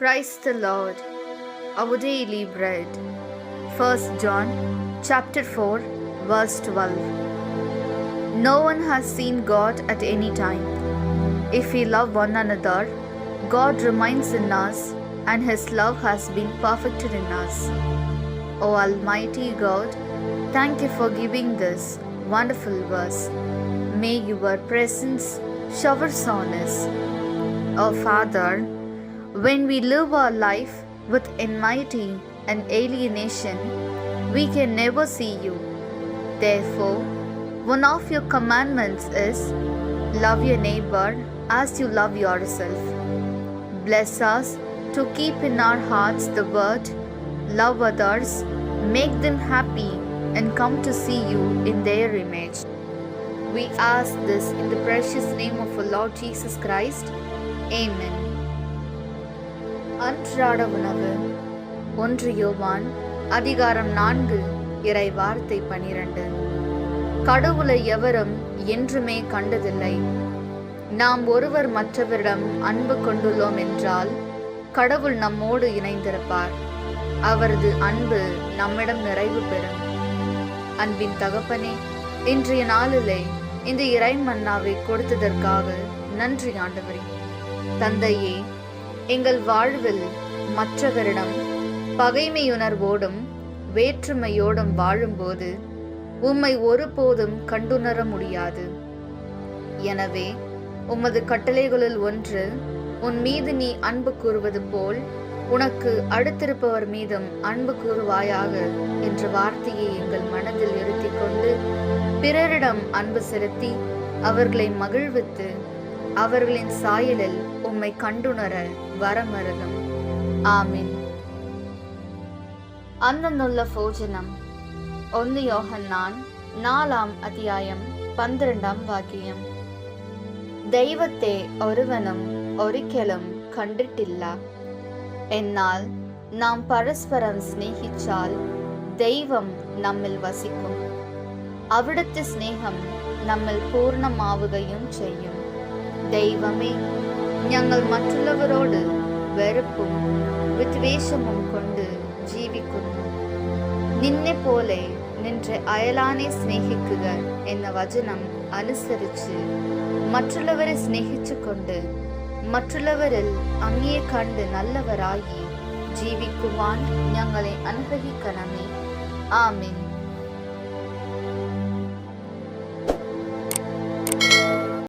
Praise the Lord. Our daily bread. 1 John chapter 4 verse 12. No one has seen God at any time. If we love one another, God remains in us and His love has been perfected in us. O Almighty God, thank you for giving this wonderful verse. May your presence showers on us. O Father, when we live our life with enmity and alienation, we can never see you. Therefore, one of your commandments is love your neighbor as you love yourself. Bless us to keep in our hearts the word, love others, make them happy, and come to see you in their image. We ask this in the precious name of our Lord Jesus Christ. Amen. அன்றாட உணவு. 1 யோவான் அதிகாரம் 4 இறை வார்த்தை 12. கடவுளை எவரும் என்றுமே கண்டதில்லை. நாம் ஒருவர் மற்றவரிடம் அன்பு கொண்டுள்ளோம் என்றால் கடவுள் நம்மோடு இணைந்திருப்பார். அவரது அன்பு நம்மிடம் நிறைவு பெறும். அன்பின் தகப்பனே, இன்றைய நாளிலே இந்த இறை மன்னாவை கொடுத்ததற்காக நன்றி ஆண்டவரே. தந்தையே, எங்கள் வாழ்வில் மற்றவரிடம் பகைமையுணர்வோடும் வேற்றுமையோடும் வாழும்போது உம்மை ஒருபோதும் கண்டுணர முடியாது. எனவே உமது கட்டளைகளுள் ஒன்று, உன் மீது நீ அன்பு கூறுவது போல் உனக்கு அடுத்திருப்பவர் மீதும் அன்பு கூறுவாயாக என்ற வார்த்தையை எங்கள் மனதில் இருத்திக் கொண்டு பிறரிடம் அன்பு செலுத்தி அவர்களை மகிழ்வித்து அவர்களின் சாயலில் உம்மை கண்டுணர வரமருளும். ஆமீன். அந்தந்துள்ள போஜனம். 1 யோഹന്നാன் 4 അധ്യായം 12 വാക്യം. ദൈവത്തെ ഒരുവനും ഒരിക്കലും കണ്ടിട്ടില്ല. എന്നാൽ നാം പരസ്പരം സ്നേഹിച്ചാൽ ദൈവം നമ്മിൽ വസിക്കും. അവിടുത്തെ സ്നേഹം നമ്മിൽ പൂർണ്ണമാവുകയും ചെയ്യും. ദൈവമേ, ഞങ്ങൾ മറ്റുള്ളവരോട് വെറുപ്പും വിദ്വേഷവും കൊണ്ട് ജീവിക്കുന്നു. നിന്നെ പോലെ നിന്റെ അയലാനെ സ്നേഹിക്കുക എന്ന വചനം അനുസരിച്ച് മറ്റുള്ളവരെ സ്നേഹിച്ചുകൊണ്ട് മറ്റുള്ളവരിൽ അങ്ങയെ കണ്ട് നല്ലവരായി ജീവിക്കുവാൻ ഞങ്ങളെ അനുഗ്രഹിക്കണമേ. ആമേൻ.